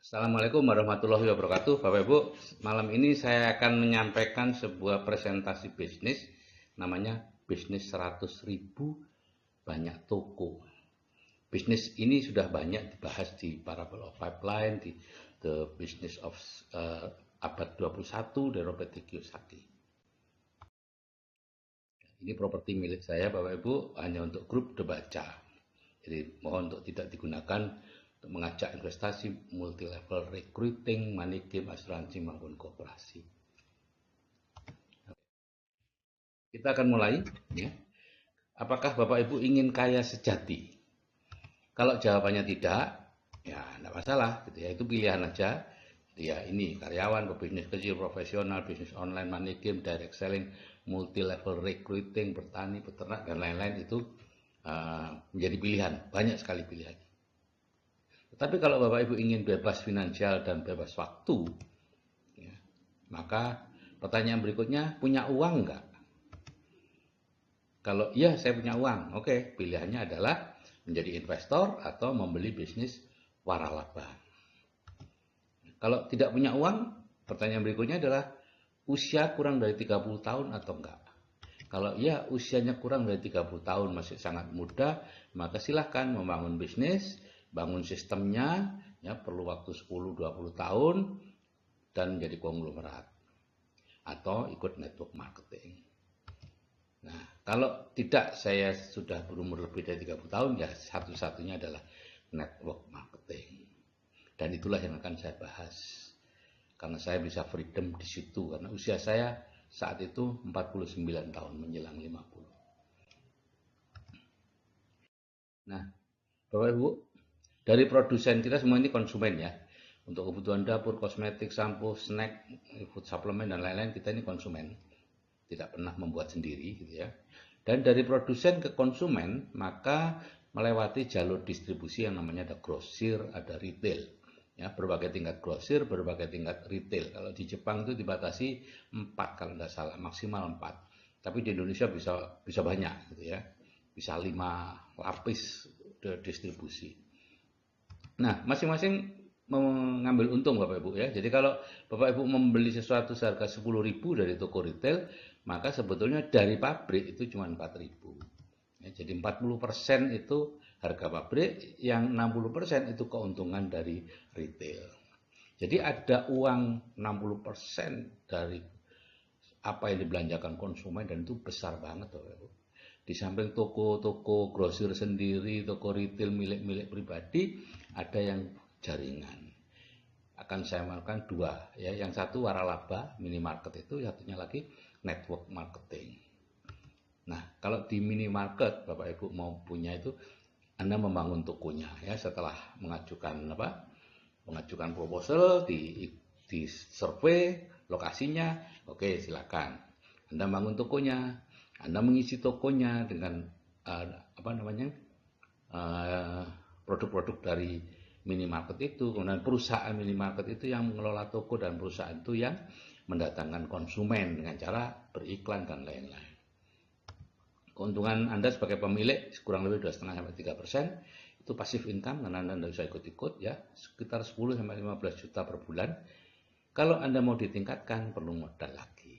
Assalamualaikum warahmatullahi wabarakatuh. Bapak Ibu, malam ini saya akan menyampaikan sebuah presentasi bisnis namanya bisnis 100.000 banyak toko. Bisnis ini sudah banyak dibahas di Parable of Pipeline, di The Business of Abad 21 dari Robert T. Kiyosaki. Ini properti milik saya Bapak Ibu, hanya untuk grup Debaca. Jadi mohon untuk tidak digunakan untuk mengajak investasi, multi level recruiting, money game, asuransi maupun kooperasi. Kita akan mulai ya. Apakah Bapak Ibu ingin kaya sejati? Kalau jawabannya tidak, ya tidak masalah gitu ya. Itu pilihan aja. Ya ini karyawan, bisnis kecil, profesional, bisnis online, money game, direct selling, multi level recruiting, bertani, peternak dan lain-lain itu menjadi pilihan. Banyak sekali pilihan. Tapi kalau Bapak Ibu ingin bebas finansial dan bebas waktu, ya, maka pertanyaan berikutnya, punya uang enggak? Kalau iya saya punya uang, oke, pilihannya adalah menjadi investor atau membeli bisnis waralaba. Kalau tidak punya uang, pertanyaan berikutnya adalah usia kurang dari 30 tahun atau enggak? Kalau iya usianya kurang dari 30 tahun, masih sangat muda, maka silahkan membangun bisnis, bangun sistemnya, ya perlu waktu 10-20 tahun, dan menjadi konglomerat. Atau ikut network marketing. Nah, kalau tidak saya sudah berumur lebih dari 30 tahun, ya satu-satunya adalah network marketing. Dan itulah yang akan saya bahas. Karena saya bisa freedom di situ, karena usia saya saat itu 49 tahun menjelang 50. Nah, Bapak Ibu, dari produsen kita semua ini konsumen ya. Untuk kebutuhan dapur, kosmetik, sampo, snack, food supplement dan lain-lain kita ini konsumen. Tidak pernah membuat sendiri gitu ya. Dan dari produsen ke konsumen maka melewati jalur distribusi yang namanya ada grosir, ada retail. Ya, berbagai tingkat grosir, berbagai tingkat retail. Kalau di Jepang itu dibatasi 4 kalau tidak salah, maksimal 4. Tapi di Indonesia bisa banyak gitu ya. Bisa 5 lapis distribusi. Nah, masing-masing mengambil untung Bapak Ibu ya. Jadi kalau Bapak Ibu membeli sesuatu seharga 10.000 dari toko retail, maka sebetulnya dari pabrik itu cuma 4.000. Ya, jadi 40% itu harga pabrik, yang 60% itu keuntungan dari retail. Jadi ada uang 60% dari apa yang dibelanjakan konsumen, dan itu besar banget Bapak Ibu. Di samping toko-toko grosir sendiri, toko retail milik-milik pribadi, ada yang jaringan. Akan saya makan dua, ya. Yang satu waralaba, minimarket itu, satunya lagi network marketing. Nah, kalau di minimarket Bapak Ibu mau punya itu, Anda membangun tokonya ya, setelah mengajukan mengajukan proposal, di survei lokasinya, oke silakan. Anda bangun tokonya, Anda mengisi tokonya dengan apa namanya uh, produk-produk dari minimarket itu, kemudian perusahaan minimarket itu yang mengelola toko, dan perusahaan itu yang mendatangkan konsumen dengan cara beriklan dan lain-lain. Keuntungan Anda sebagai pemilik kurang lebih 2,5-3%, itu passive income karena Anda bisa ikut-ikut ya, sekitar 10-15 juta per bulan. Kalau Anda mau ditingkatkan perlu modal lagi.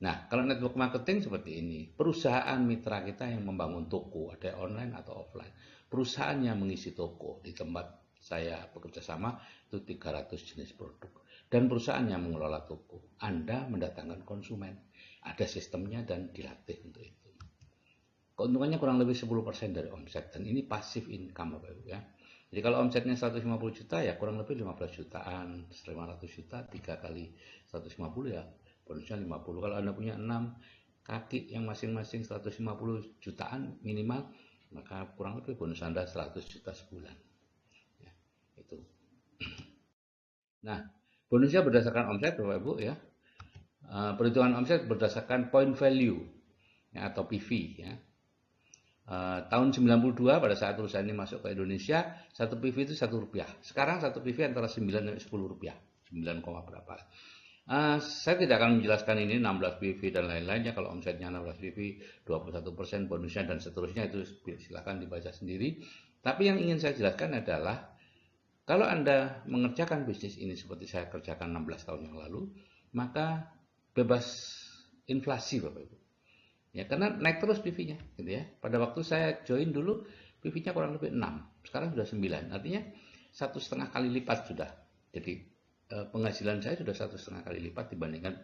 Nah, kalau network marketing seperti ini, perusahaan mitra kita yang membangun toko, ada online atau offline. Perusahaan yang mengisi toko, di tempat saya bekerja sama itu 300 jenis produk. Dan perusahaan yang mengelola toko, Anda mendatangkan konsumen. Ada sistemnya dan dilatih untuk itu. Keuntungannya kurang lebih 10% dari omset, dan ini passive income Bapak Ibu ya. Jadi kalau omsetnya 150 juta ya kurang lebih 15 jutaan, 500 juta 3 kali 150 ya bonusnya 50. Kalau Anda punya 6 kaki yang masing-masing 150 jutaan minimal, maka kurang lebih bonus Anda 100 juta sebulan. Ya, itu. Nah, bonusnya berdasarkan omset Bapak Ibu ya. Perhitungan omset berdasarkan point value ya, atau PV ya. Tahun 92 pada saat perusahaan ini masuk ke Indonesia, satu PV itu Rp1. Sekarang satu PV antara 9 dan 10 rupiah, 9, berapa. Saya tidak akan menjelaskan ini 16 PV dan lain-lainnya. Kalau omsetnya 16 PV, 21% bonusnya dan seterusnya, itu silakan dibaca sendiri. Tapi yang ingin saya jelaskan adalah Kalau Anda mengerjakan bisnis ini seperti saya kerjakan 16 tahun yang lalu, maka bebas inflasi Bapak Ibu. Ya, karena naik terus PV-nya gitu ya. Pada waktu saya join dulu PV-nya kurang lebih 6, sekarang sudah 9. Artinya 1,5 kali lipat sudah. Jadi penghasilan saya sudah 1,5 kali lipat dibandingkan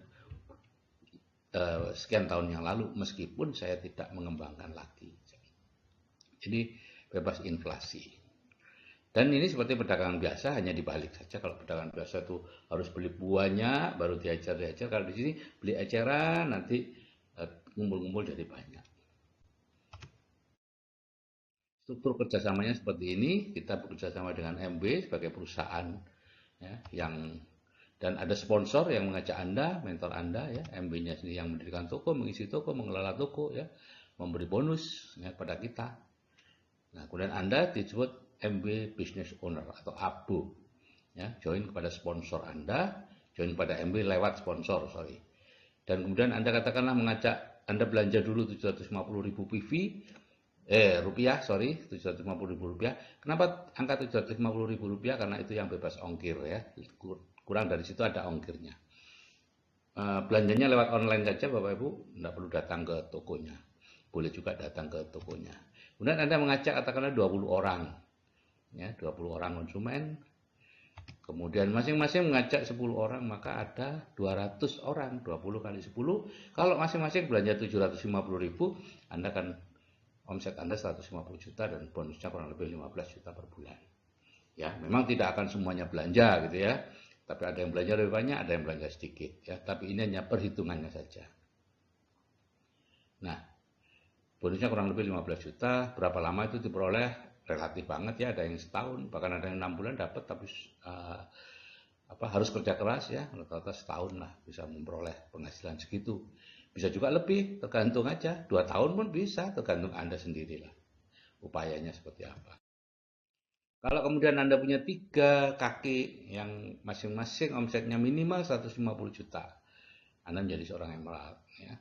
sekian tahun yang lalu, meskipun saya tidak mengembangkan lagi. Jadi bebas inflasi. Dan ini seperti perdagangan biasa, hanya dibalik saja. Kalau perdagangan biasa itu harus beli buahnya, baru diajar. Kalau di sini beli eceran, nanti ngumpul-ngumpul jadi banyak. Struktur kerjasamanya seperti ini, kita bekerjasama dengan MB sebagai perusahaan ya, dan ada sponsor yang mengajak Anda, mentor Anda ya, MB-nya sendiri yang mendirikan toko, mengisi toko, mengelola toko ya, memberi bonus ya, pada kita. Nah, kemudian Anda disebut MB Business Owner atau ABO. Ya, join kepada sponsor Anda, join kepada MB lewat sponsor, sorry. Dan kemudian Anda katakanlah mengajak Anda belanja dulu 750.000 PV, rupiah, sorry, 750.000 rupiah. Kenapa angka 750.000 rupiah? Karena itu yang bebas ongkir ya. Kurang dari situ ada ongkirnya. Belanjanya lewat online saja Bapak Ibu, tidak perlu datang ke tokonya. Boleh juga datang ke tokonya. Kemudian Anda mengajak katakanlah 20 orang. Ya, 20 orang konsumen. Kemudian masing-masing mengajak 10 orang, maka ada 200 orang, 20 kali 10. Kalau masing-masing belanja 750.000, Anda kan omset Anda 150 juta dan bonusnya kurang lebih 15 juta per bulan. Ya, memang tidak akan semuanya belanja gitu ya. Tapi ada yang belanja lebih banyak, ada yang belanja sedikit ya. Tapi ini hanya perhitungannya saja. Nah, bonusnya kurang lebih 15 juta. Berapa lama itu diperoleh? Relatif banget ya, ada yang setahun, bahkan ada yang 6 bulan dapat, tapi harus kerja keras ya, rata-rata setahun lah bisa memperoleh penghasilan segitu. Bisa juga lebih, tergantung aja, 2 tahun pun bisa, tergantung Anda sendirilah upayanya seperti apa. Kalau kemudian Anda punya 3 kaki yang masing-masing omsetnya minimal 150 juta, Anda menjadi seorang emerald ya.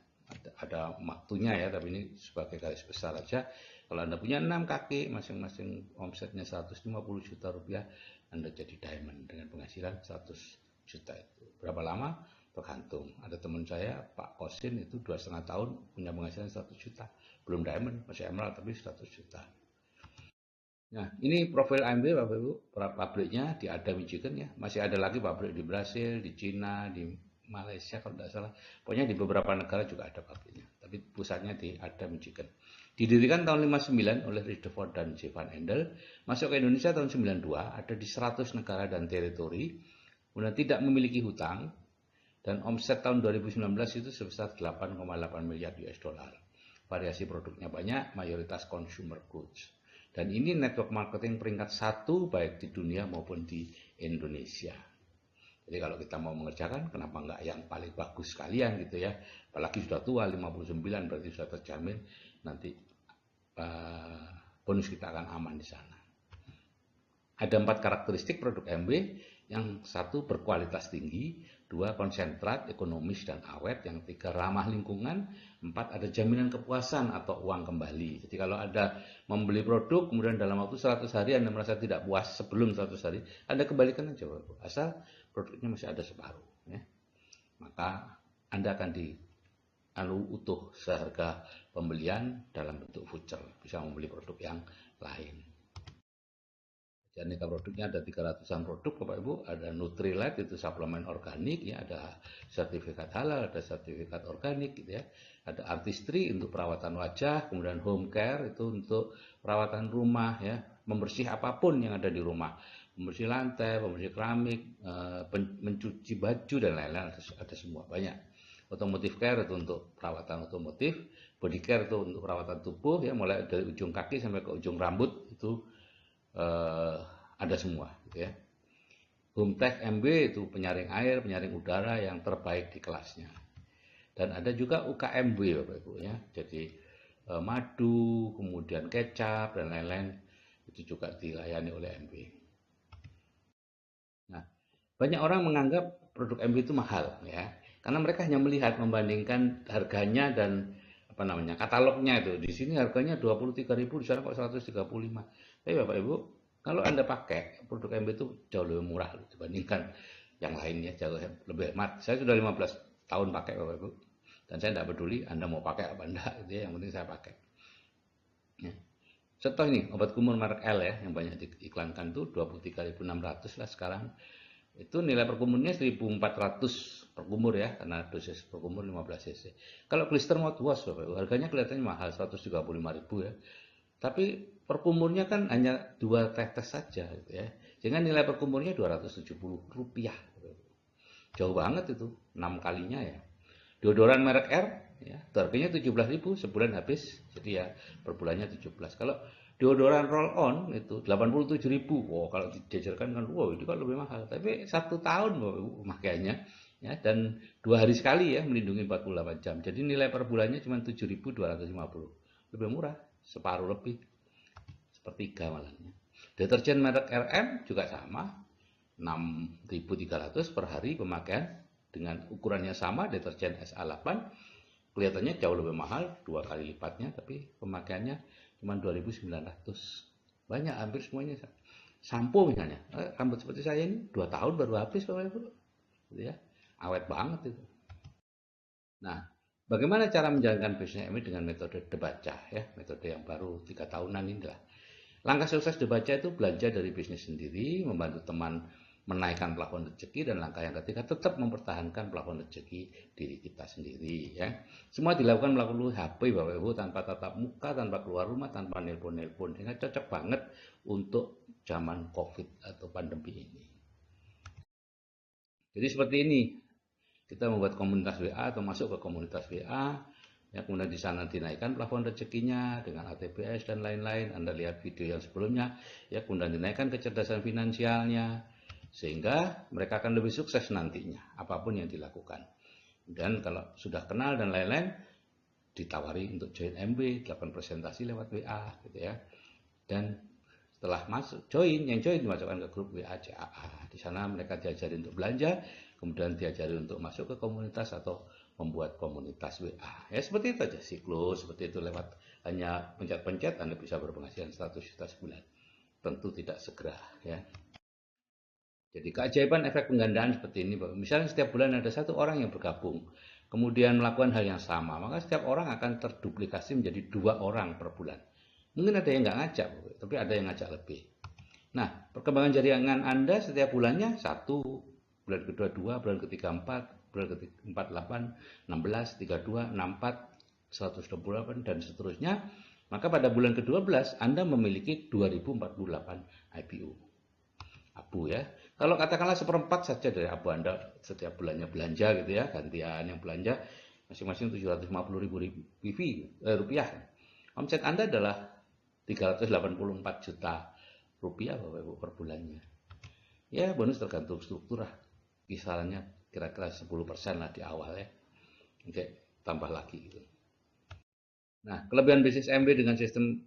Ada waktunya ya, tapi ini sebagai garis besar aja. Kalau Anda punya 6 kaki, masing-masing omsetnya 150 juta rupiah, Anda jadi diamond dengan penghasilan 100 juta itu. Berapa lama? Tergantung. Ada teman saya, Pak Kosin, itu 2,5 tahun punya penghasilan 100 juta. Belum diamond, masih emerald, tapi 100 juta. Nah, ini profil AMB Bapak Ibu, pabriknya di Ada Michigan ya. Masih ada lagi pabrik di Brasil, di Cina, di Malaysia kalau tidak salah. Pokoknya di beberapa negara juga ada pabriknya. Tapi pusatnya di Ada Michigan. Didirikan tahun 59 oleh Rutherford dan J. Van Andel, masuk ke Indonesia tahun 92, ada di 100 negara dan teritori, kemudian tidak memiliki hutang, dan omset tahun 2019 itu sebesar 8,8 miliar US dollar. Variasi produknya banyak, mayoritas consumer goods. Dan ini network marketing peringkat 1 baik di dunia maupun di Indonesia. Jadi kalau kita mau mengerjakan, kenapa enggak yang paling bagus sekalian gitu ya. Apalagi sudah tua, 59 berarti sudah terjamin nanti bonus kita akan aman di sana. Ada 4 karakteristik produk MB. Yang 1 berkualitas tinggi, 2 konsentrat, ekonomis dan awet, yang 3 ramah lingkungan, 4 ada jaminan kepuasan atau uang kembali. Jadi kalau Anda membeli produk kemudian dalam waktu 100 hari Anda merasa tidak puas sebelum 100 hari, Anda kembalikan aja asal produknya masih ada separuh ya. Maka Anda akan utuh seharga pembelian dalam bentuk voucher, bisa membeli produk yang lain. Aneka produknya ada 300-an produk Bapak Ibu, ada Nutrilite itu suplemen organik ya, ada sertifikat halal, ada sertifikat organik gitu ya. Ada Artistry untuk perawatan wajah, kemudian Home Care itu untuk perawatan rumah ya, membersih apapun yang ada di rumah. Membersih lantai, membersih keramik, mencuci baju dan lain-lain, ada semua banyak. Automotive care itu untuk perawatan otomotif, body care itu untuk perawatan tubuh ya, mulai dari ujung kaki sampai ke ujung rambut itu ada semua gitu ya. HomeTech MB itu penyaring air, penyaring udara yang terbaik di kelasnya. Dan ada juga UKMB Bapak Ibu ya. Jadi madu, kemudian kecap dan lain-lain itu juga dilayani oleh MB. Nah, banyak orang menganggap produk MB itu mahal ya. Karena mereka hanya melihat membandingkan harganya dan katalognya itu. Di sini harganya 23.000, di sana kok 135. Tapi Bapak Ibu, Kalau Anda pakai produk MB itu jauh lebih murah dibandingkan yang lainnya, jauh lebih hemat. Saya sudah 15 tahun pakai Bapak Ibu, dan saya tidak peduli Anda mau pakai apa enggak, gitu ya, yang penting saya pakai. Ya. Contoh ini obat kumur merek L ya, yang banyak diiklankan tuh 23.600 lah sekarang. Itu nilai per kumurnya 1.400 per kumur ya, karena dosis per kumur 15 cc. Kalau blister mouthwash Bapak Ibu, harganya kelihatannya mahal 135.000 ya. Tapi per kumurnya kan hanya 2 tetes saja gitu ya. Sehingga nilai per kumurnya Rp270. Jauh banget itu, 6 kalinya ya. Deodoran merek R ya, harganya 17.000 sebulan habis. Jadi ya per bulannya 17. Kalau deodoran roll on itu 87.000. Wow, kalau dijajarkan kan wow itu kan lebih mahal. Tapi 1 tahun makanya ya, dan 2 hari sekali ya, melindungi 48 jam. Jadi nilai per bulannya cuma 7.250. Lebih murah, separuh lebih. Sepertiga malahnya. Deterjen merek RM juga sama, 6.300 per hari pemakaian dengan ukurannya sama. Deterjen SA8 kelihatannya jauh lebih mahal, 2 kali lipatnya, tapi pemakaiannya cuma 2.900. Banyak, hampir semuanya. Sampo misalnya, rambut seperti saya ini 2 tahun baru habis Bapak Ibu, gitu ya, awet banget itu. Nah, bagaimana cara menjalankan bisnis ini dengan metode debaca ya, metode yang baru 3 tahunan inilah. Langkah sukses dibaca itu belajar dari bisnis sendiri, membantu teman menaikkan plafon rezeki, dan langkah yang ketiga tetap mempertahankan plafon rezeki diri kita sendiri ya. Semua dilakukan melalui HP Bapak Ibu, tanpa tatap muka, tanpa keluar rumah, tanpa nelpon-nelpon. Sehingga cocok banget untuk zaman Covid atau pandemi ini. Jadi seperti ini, kita membuat komunitas WA atau masuk ke komunitas WA. Ya, kemudian di sana dinaikkan plafon rezekinya dengan ATBS dan lain-lain. Anda lihat video yang sebelumnya, ya, kemudian dinaikkan kecerdasan finansialnya, sehingga mereka akan lebih sukses nantinya, apapun yang dilakukan. Dan kalau sudah kenal dan lain-lain, ditawari untuk join MB, 8 presentasi lewat WA, gitu ya. Dan setelah masuk yang join dimasukkan ke grup WA CAA. Di sana mereka diajari untuk belanja, kemudian diajari untuk masuk ke komunitas atau membuat komunitas WA. Ya seperti itu aja siklus, seperti itu, lewat hanya pencet-pencet Anda bisa berpenghasilan 100 juta sebulan. Tentu tidak segera ya. Jadi keajaiban efek penggandaan seperti ini, misalnya setiap bulan ada 1 orang yang bergabung, kemudian melakukan hal yang sama, maka setiap orang akan terduplikasi menjadi 2 orang per bulan. Mungkin ada yang nggak ngajak, tapi ada yang ngajak lebih. Nah, perkembangan jaringan Anda setiap bulannya 1, bulan kedua 2, bulan ketiga 4, bulan keempat 8, 16, 32, 64, 128 dan seterusnya. Maka pada bulan ke-12 Anda memiliki 2048 IPO. Abu ya. Kalau katakanlah 1/4 saja dari abu Anda setiap bulannya belanja gitu ya, gantian yang belanja masing-masing 750.000 rupiah. Omset Anda adalah 384 juta rupiah Bapak Ibu per bulannya. Ya bonus tergantung struktur lah. Kisarannya kira-kira 10% lah di awal ya. Oke, tambah lagi gitu. Nah, kelebihan bisnis MB dengan sistem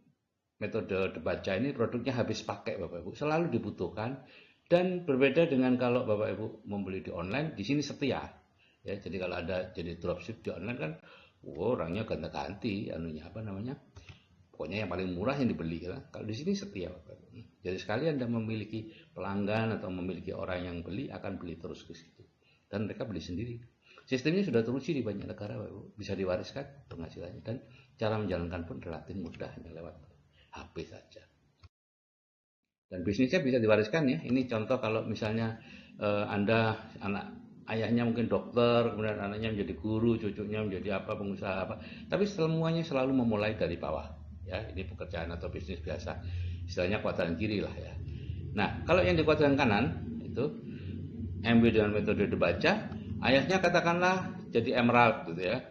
metode debaca ini, produknya habis pakai Bapak Ibu, selalu dibutuhkan, dan berbeda dengan kalau Bapak Ibu membeli di online, di sini setia. Ya, jadi kalau ada jadi dropship di online kan, orangnya ganti-ganti anunya apa namanya? Pokoknya yang paling murah yang dibeli kan. Kalau di sini setia Bapak Ibu. Jadi sekali Anda memiliki pelanggan atau memiliki orang yang beli, akan beli terus ke situ. Dan mereka beli sendiri. Sistemnya sudah teruji di banyak negara Bapak Ibu. Bisa diwariskan penghasilannya, dan cara menjalankan pun relatif mudah, hanya lewat HP saja. Dan bisnisnya bisa diwariskan ya. Ini contoh kalau misalnya Anda ayahnya mungkin dokter, kemudian anaknya menjadi guru, cucunya menjadi apa, pengusaha apa. Tapi semuanya selalu memulai dari bawah. Ya, ini pekerjaan atau bisnis biasa. Istilahnya kuadran kiri lah ya. Nah, kalau yang di kuadran kanan itu MB dengan metode dibaca, ayahnya katakanlah jadi emerald gitu ya.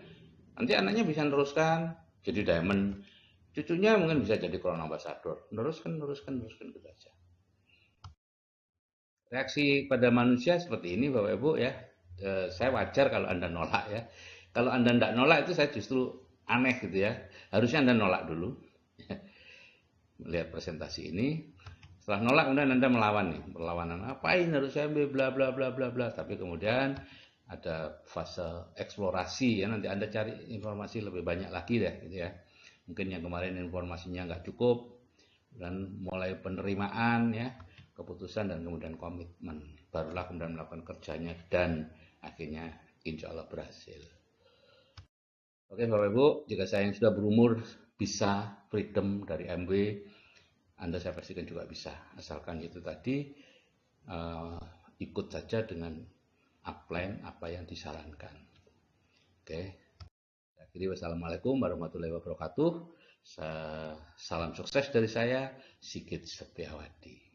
Nanti anaknya bisa meneruskan jadi diamond. Cucunya mungkin bisa jadi crown ambassador. Teruskan gitu aja. Reaksi pada manusia seperti ini Bapak Ibu ya. Saya wajar kalau Anda nolak ya. Kalau Anda tidak nolak itu saya justru aneh gitu ya. Harusnya Anda nolak dulu. Melihat presentasi ini. Setelah nolak kemudian Anda melawan nih. Perlawanan apain harus saya bla bla bla bla bla. Tapi kemudian ada fase eksplorasi ya. Nanti Anda cari informasi lebih banyak lagi deh gitu ya. Mungkin yang kemarin informasinya nggak cukup, dan mulai penerimaan ya, keputusan dan kemudian komitmen, barulah kemudian melakukan kerjanya dan akhirnya insya Allah berhasil. Oke Bapak Ibu, jika saya yang sudah berumur bisa freedom dari MW, Anda saya pastikan juga bisa, asalkan itu tadi ikut saja dengan upline apa yang disarankan. Oke, akhiri wassalamualaikum warahmatullahi wabarakatuh. Salam sukses dari saya, Sigit Setiawadi.